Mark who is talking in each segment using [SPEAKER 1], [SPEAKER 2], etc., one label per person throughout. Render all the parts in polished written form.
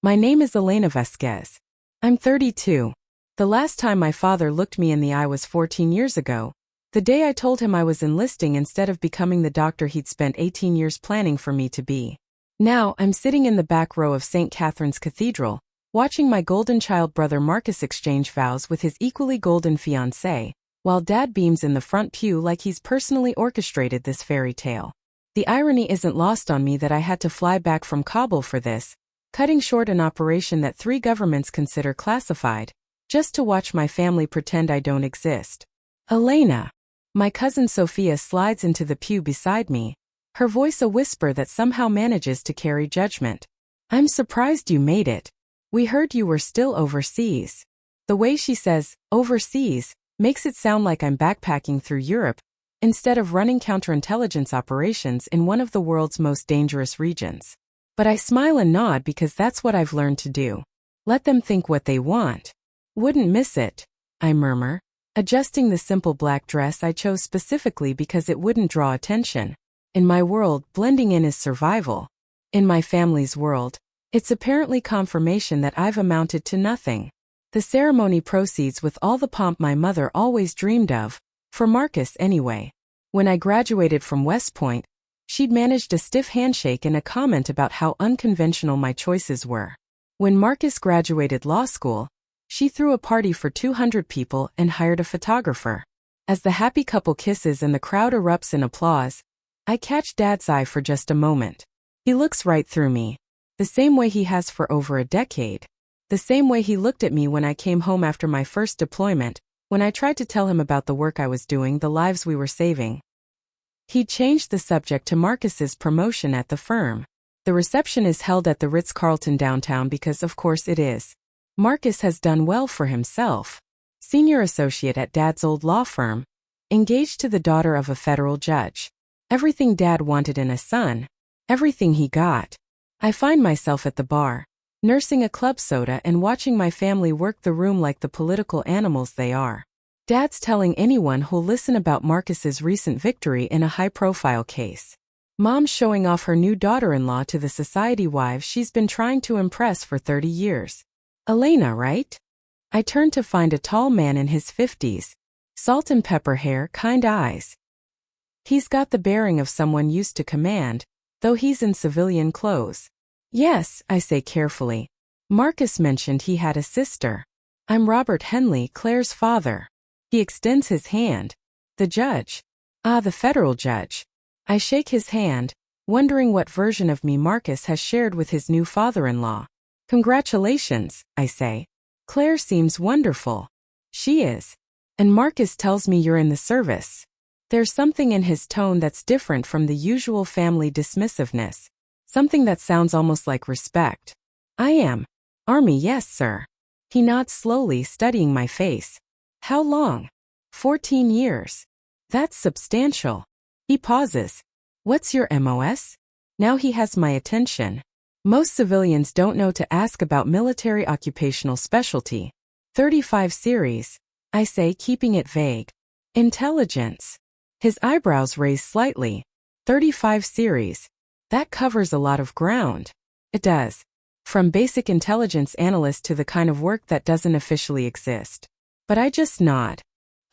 [SPEAKER 1] My name is Elena Vasquez. I'm 32. The last time my father looked me in the eye was 14 years ago, the day I told him I was enlisting instead of becoming the doctor he'd spent 18 years planning for me to be. Now, I'm sitting in the back row of St. Catherine's Cathedral, watching my golden child brother Marcus exchange vows with his equally golden fiancée, while Dad beams in the front pew like he's personally orchestrated this fairy tale. The irony isn't lost on me that I had to fly back from Kabul for this, cutting short an operation that 3 governments consider classified, just to watch my family pretend I don't exist. Elena. My cousin Sophia slides into the pew beside me, her voice a whisper that somehow manages to carry judgment. I'm surprised you made it. We heard you were still overseas. The way she says, overseas, makes it sound like I'm backpacking through Europe, instead of running counterintelligence operations in one of the world's most dangerous regions. But I smile and nod because that's what I've learned to do. Let them think what they want. Wouldn't miss it, I murmur, adjusting the simple black dress I chose specifically because it wouldn't draw attention. In my world, blending in is survival. In my family's world, it's apparently confirmation that I've amounted to nothing. The ceremony proceeds with all the pomp my mother always dreamed of, for Marcus anyway. When I graduated from West Point, she'd managed a stiff handshake and a comment about how unconventional my choices were. When Marcus graduated law school, she threw a party for 200 people and hired a photographer. As the happy couple kisses and the crowd erupts in applause, I catch Dad's eye for just a moment. He looks right through me, the same way he has for over a decade. The same way he looked at me when I came home after my first deployment, when I tried to tell him about the work I was doing, the lives we were saving. He changed the subject to Marcus's promotion at the firm. The reception is held at the Ritz-Carlton downtown because of course it is. Marcus has done well for himself. Senior associate at Dad's old law firm, engaged to the daughter of a federal judge. Everything Dad wanted in a son, everything he got. I find myself at the bar, nursing a club soda and watching my family work the room like the political animals they are. Dad's telling anyone who'll listen about Marcus's recent victory in a high-profile case. Mom's showing off her new daughter-in-law to the society wives she's been trying to impress for 30 years. Elena, right? I turn to find a tall man in his 50s, salt and pepper hair, kind eyes. He's got the bearing of someone used to command, though he's in civilian clothes. Yes, I say carefully. Marcus mentioned he had a sister. I'm Robert Henley, Claire's father. He extends his hand. The judge. Ah, the federal judge. I shake his hand, wondering what version of me Marcus has shared with his new father-in-law. Congratulations, I say. Claire seems wonderful. She is. And Marcus tells me you're in the service. There's something in his tone that's different from the usual family dismissiveness. Something that sounds almost like respect. I am. Army, yes, sir. He nods slowly, studying my face. How long? 14 years. That's substantial. He pauses. What's your MOS? Now he has my attention. Most civilians don't know to ask about military occupational specialty. 35 series, I say, keeping it vague. Intelligence. His eyebrows raise slightly. 35 series. That covers a lot of ground. It does. From basic intelligence analyst to the kind of work that doesn't officially exist. But I just nod.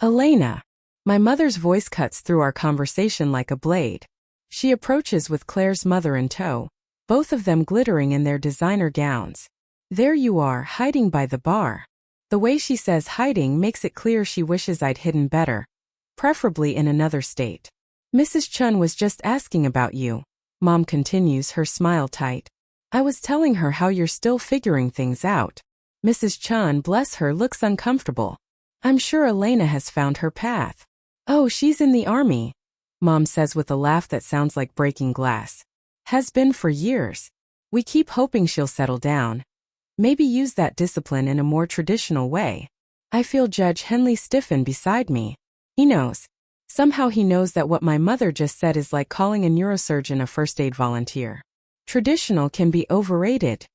[SPEAKER 1] Elena. My mother's voice cuts through our conversation like a blade. She approaches with Claire's mother in tow, both of them glittering in their designer gowns. There you are, hiding by the bar. The way she says hiding makes it clear she wishes I'd hidden better, preferably in another state. Mrs. Chun was just asking about you. Mom continues, her smile tight. I was telling her how you're still figuring things out. Mrs. Chun, bless her, looks uncomfortable. I'm sure Elena has found her path. Oh, she's in the army, Mom says with a laugh that sounds like breaking glass. Has been for years. We keep hoping she'll settle down. Maybe use that discipline in a more traditional way. I feel Judge Henley stiffen beside me. He knows. Somehow he knows that what my mother just said is like calling a neurosurgeon a first aid volunteer. Traditional can be overrated,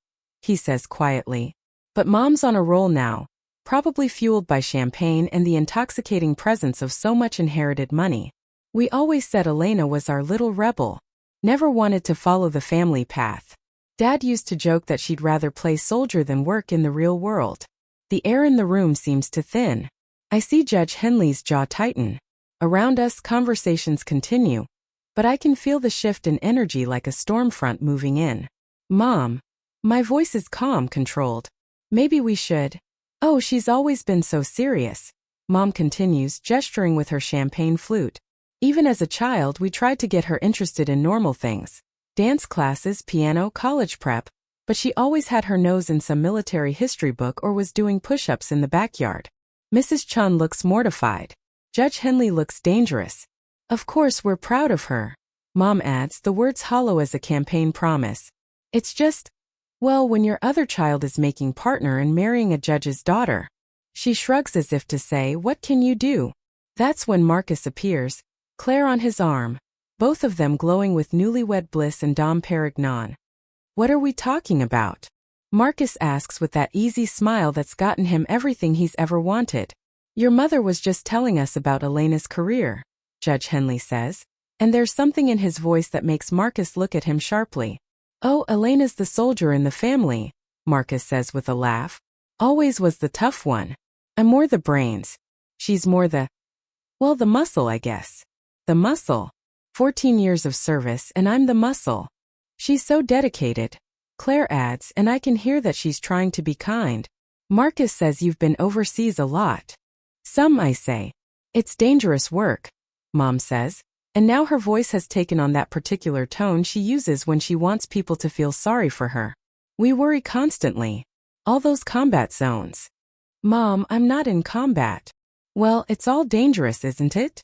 [SPEAKER 1] he says quietly. But Mom's on a roll now, probably fueled by champagne and the intoxicating presence of so much inherited money. We always said Elena was our little rebel. Never wanted to follow the family path. Dad used to joke that she'd rather play soldier than work in the real world. The air in the room seems to thin. I see Judge Henley's jaw tighten. Around us, conversations continue, but I can feel the shift in energy like a storm front moving in. Mom. My voice is calm, controlled. Maybe we should. Oh, she's always been so serious. Mom continues, gesturing with her champagne flute. Even as a child, we tried to get her interested in normal things. Dance classes, piano, college prep. But she always had her nose in some military history book or was doing push-ups in the backyard. Mrs. Chun looks mortified. Judge Henley looks dangerous. Of course, we're proud of her. Mom adds, the words hollow as a campaign promise. It's just, well, when your other child is making partner and marrying a judge's daughter. She shrugs as if to say, what can you do? That's when Marcus appears, Claire on his arm, both of them glowing with newlywed bliss and Dom Perignon. What are we talking about? Marcus asks with that easy smile that's gotten him everything he's ever wanted. Your mother was just telling us about Elena's career, Judge Henley says, and there's something in his voice that makes Marcus look at him sharply. Oh, Elena's the soldier in the family, Marcus says with a laugh. Always was the tough one. I'm more the brains. She's more the muscle, I guess. The muscle. 14 years of service and I'm the muscle. She's so dedicated, Claire adds, and I can hear that she's trying to be kind. Marcus says you've been overseas a lot. Some, I say. It's dangerous work, Mom says, and now her voice has taken on that particular tone she uses when she wants people to feel sorry for her. We worry constantly. All those combat zones. Mom, I'm not in combat. Well, it's all dangerous, isn't it?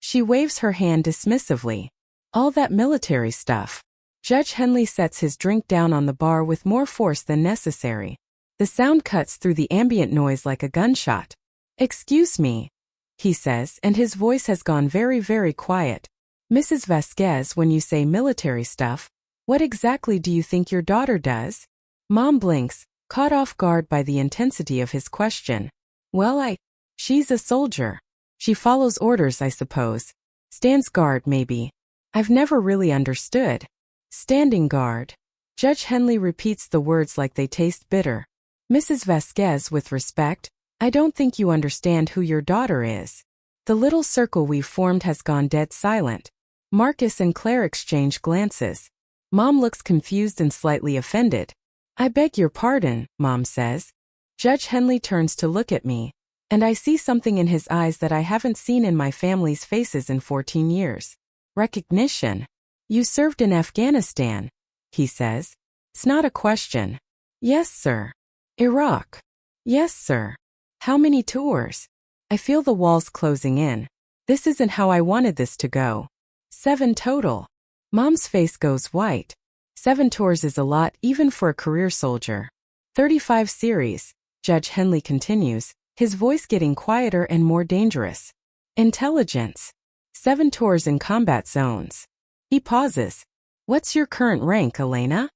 [SPEAKER 1] She waves her hand dismissively. All that military stuff. Judge Henley sets his drink down on the bar with more force than necessary. The sound cuts through the ambient noise like a gunshot. Excuse me, he says, and his voice has gone very, very quiet. Mrs. Vasquez, when you say military stuff, what exactly do you think your daughter does? Mom blinks, caught off guard by the intensity of his question. Well, she's a soldier. She follows orders, I suppose. Stands guard, maybe. I've never really understood. Standing guard. Judge Henley repeats the words like they taste bitter. Mrs. Vasquez, with respect, I don't think you understand who your daughter is. The little circle we've formed has gone dead silent. Marcus and Claire exchange glances. Mom looks confused and slightly offended. I beg your pardon, Mom says. Judge Henley turns to look at me, and I see something in his eyes that I haven't seen in my family's faces in 14 years. Recognition. You served in Afghanistan, he says. It's not a question. Yes, sir. Iraq. Yes, sir. How many tours? I feel the walls closing in. This isn't how I wanted this to go. 7 total. Mom's face goes white. 7 tours is a lot even for a career soldier. 35 series, Judge Henley continues, his voice getting quieter and more dangerous. Intelligence. 7 tours in combat zones. He pauses. What's your current rank, Elena?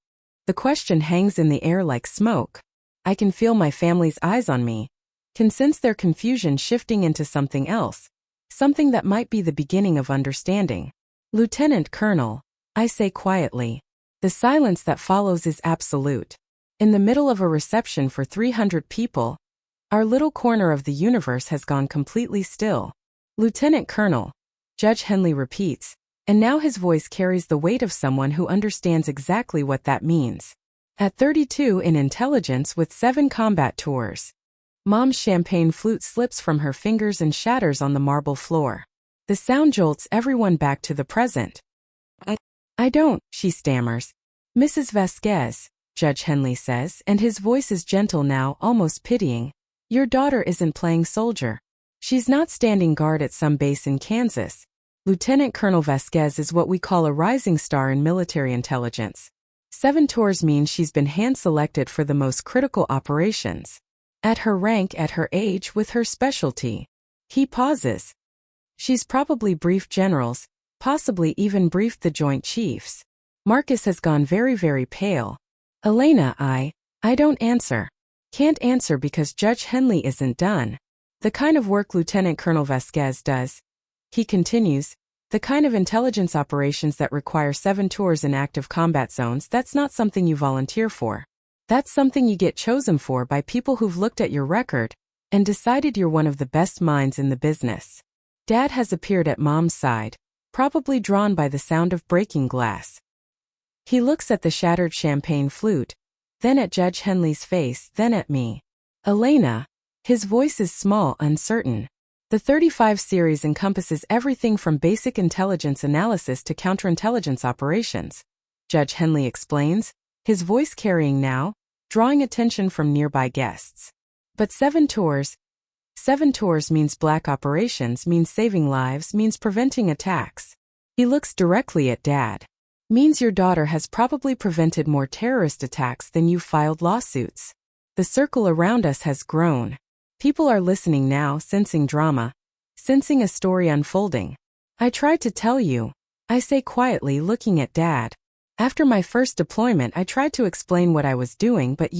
[SPEAKER 1] The question hangs in the air like smoke. I can feel my family's eyes on me. Can sense their confusion shifting into something else. Something that might be the beginning of understanding. Lieutenant Colonel, I say quietly. The silence that follows is absolute. In the middle of a reception for 300 people, our little corner of the universe has gone completely still. Lieutenant Colonel, Judge Henley repeats, and now his voice carries the weight of someone who understands exactly what that means. At 32 in intelligence with 7 combat tours. Mom's champagne flute slips from her fingers and shatters on the marble floor. The sound jolts everyone back to the present. I don't, she stammers. Mrs. Vasquez, Judge Henley says, and his voice is gentle now, almost pitying. Your daughter isn't playing soldier. She's not standing guard at some base in Kansas. Lieutenant Colonel Vasquez is what we call a rising star in military intelligence. 7 tours means she's been hand-selected for the most critical operations. At her rank, at her age, with her specialty. He pauses. She's probably briefed generals, possibly even briefed the Joint Chiefs. Marcus has gone very, very pale. Elena, I don't answer. Can't answer because Judge Henley isn't done. The kind of work Lieutenant Colonel Vasquez does. He continues, The kind of intelligence operations that require 7 tours in active combat zones, that's not something you volunteer for. That's something you get chosen for by people who've looked at your record and decided you're one of the best minds in the business. Dad has appeared at Mom's side, probably drawn by the sound of breaking glass. He looks at the shattered champagne flute, then at Judge Henley's face, then at me. Elena. His voice is small, uncertain. The 35 series encompasses everything from basic intelligence analysis to counterintelligence operations. Judge Henley explains, his voice carrying now, drawing attention from nearby guests. But 7 tours means black operations, means saving lives, means preventing attacks. He looks directly at Dad. Means your daughter has probably prevented more terrorist attacks than you've filed lawsuits. The circle around us has grown. People are listening now, sensing drama, sensing a story unfolding. I tried to tell you, I say quietly, looking at Dad. After my first deployment, I tried to explain what I was doing, but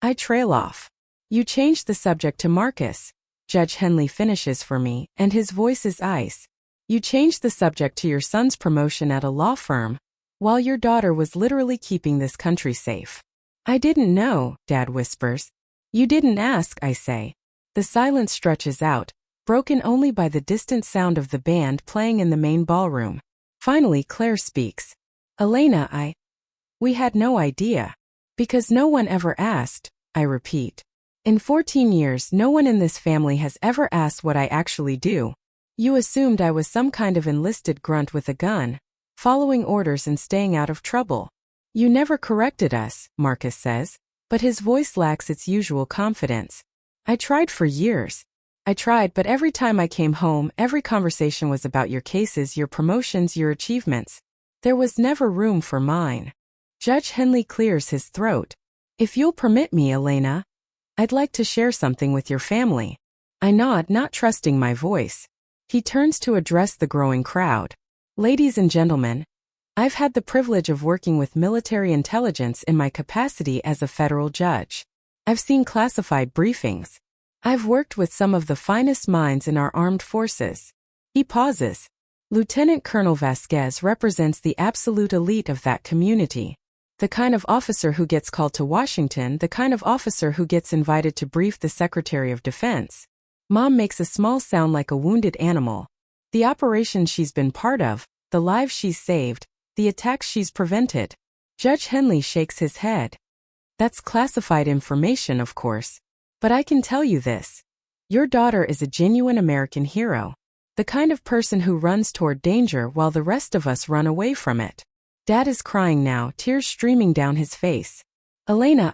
[SPEAKER 1] I trail off. You changed the subject to Marcus. Judge Henley finishes for me, and his voice is ice. You changed the subject to your son's promotion at a law firm, while your daughter was literally keeping this country safe. I didn't know, Dad whispers. You didn't ask, I say. The silence stretches out, broken only by the distant sound of the band playing in the main ballroom. Finally, Claire speaks. Elena, we had no idea. Because no one ever asked, I repeat. In 14 years, no one in this family has ever asked what I actually do. You assumed I was some kind of enlisted grunt with a gun, following orders and staying out of trouble. You never corrected us, Marcus says, but his voice lacks its usual confidence. I tried for years. I tried, but every time I came home, every conversation was about your cases, your promotions, your achievements. There was never room for mine. Judge Henley clears his throat. If you'll permit me, Elena, I'd like to share something with your family. I nod, not trusting my voice. He turns to address the growing crowd. Ladies and gentlemen, I've had the privilege of working with military intelligence in my capacity as a federal judge. I've seen classified briefings. I've worked with some of the finest minds in our armed forces. He pauses. Lieutenant Colonel Vasquez represents the absolute elite of that community. The kind of officer who gets called to Washington, the kind of officer who gets invited to brief the Secretary of Defense. Mom makes a small sound like a wounded animal. The operations she's been part of, the lives she's saved, the attacks she's prevented. Judge Henley shakes his head. That's classified information, of course. But I can tell you this. Your daughter is a genuine American hero. The kind of person who runs toward danger while the rest of us run away from it. Dad is crying now, tears streaming down his face. Elena,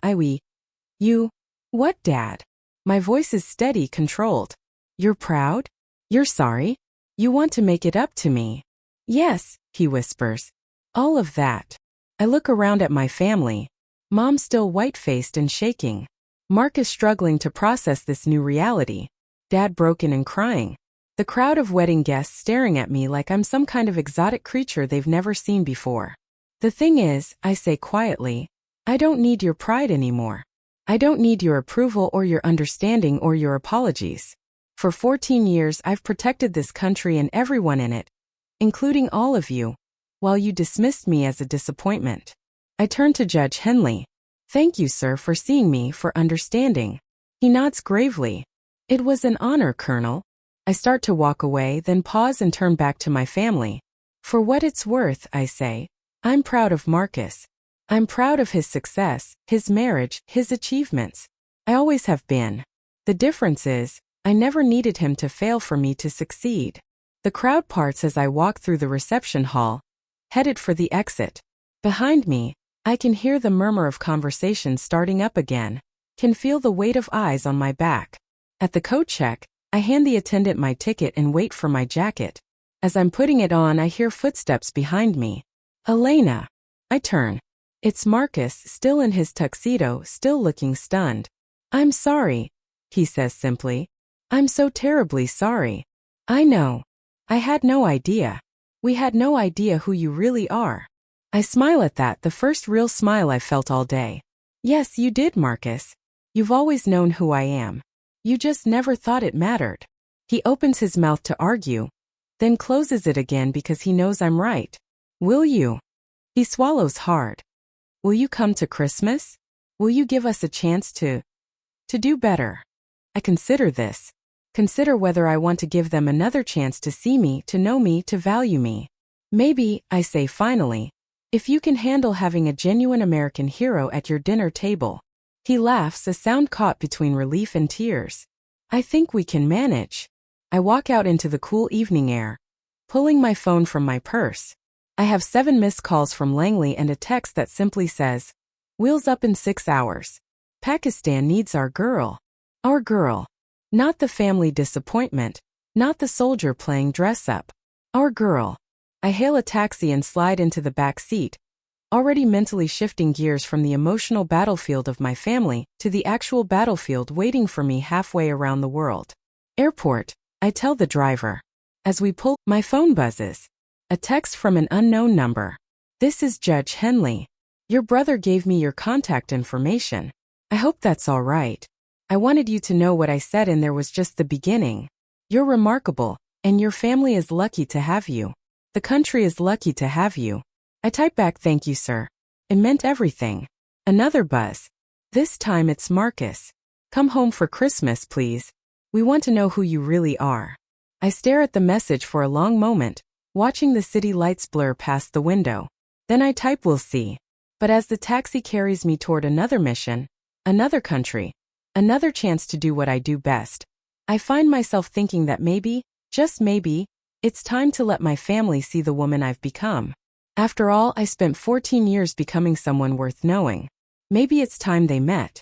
[SPEAKER 1] What, Dad? My voice is steady, controlled. You're proud? You're sorry? You want to make it up to me? Yes, he whispers. All of that. I look around at my family. Mom still white-faced and shaking. Marcus struggling to process this new reality. Dad broken and crying. The crowd of wedding guests staring at me like I'm some kind of exotic creature they've never seen before. The thing is, I say quietly, I don't need your pride anymore. I don't need your approval or your understanding or your apologies. For 14 years I've protected this country and everyone in it, including all of you, while you dismissed me as a disappointment. I turn to Judge Henley. Thank you, sir, for seeing me, for understanding. He nods gravely. It was an honor, Colonel. I start to walk away, then pause and turn back to my family. For what it's worth, I say, I'm proud of Marcus. I'm proud of his success, his marriage, his achievements. I always have been. The difference is, I never needed him to fail for me to succeed. The crowd parts as I walk through the reception hall, headed for the exit. Behind me, I can hear the murmur of conversation starting up again, can feel the weight of eyes on my back. At the coat check, I hand the attendant my ticket and wait for my jacket. As I'm putting it on, I hear footsteps behind me. Elena. I turn. It's Marcus, still in his tuxedo, still looking stunned. I'm sorry, he says simply. I'm so terribly sorry. I know. I had no idea. We had no idea who you really are. I smile at that, the first real smile I felt all day. Yes, you did, Marcus. You've always known who I am. You just never thought it mattered. He opens his mouth to argue, then closes it again because he knows I'm right. Will you? He swallows hard. Will you come to Christmas? Will you give us a chance to do better? I consider this. Consider whether I want to give them another chance to see me, to know me, to value me. Maybe, I say finally, if you can handle having a genuine American hero at your dinner table. He laughs, a sound caught between relief and tears. I think we can manage. I walk out into the cool evening air, pulling my phone from my purse. I have 7 missed calls from Langley and a text that simply says, "Wheels up in 6 hours. Pakistan needs our girl." Our girl. Not the family disappointment, not the soldier playing dress up. Our girl. I hail a taxi and slide into the back seat, already mentally shifting gears from the emotional battlefield of my family to the actual battlefield waiting for me halfway around the world. Airport, I tell the driver. As we pull, my phone buzzes. A text from an unknown number. "This is Judge Henley. Your brother gave me your contact information. I hope that's all right. I wanted you to know what I said, and there was just the beginning. You're remarkable, and your family is lucky to have you. The country is lucky to have you." I type back, "Thank you, sir." It meant everything. Another buzz. This time it's Marcus. "Come home for Christmas, please. We want to know who you really are." I stare at the message for a long moment, watching the city lights blur past the window. Then I type, "We'll see." But as the taxi carries me toward another mission, another country, another chance to do what I do best, I find myself thinking that maybe, just maybe, it's time to let my family see the woman I've become. After all, I spent 14 years becoming someone worth knowing. Maybe it's time they met.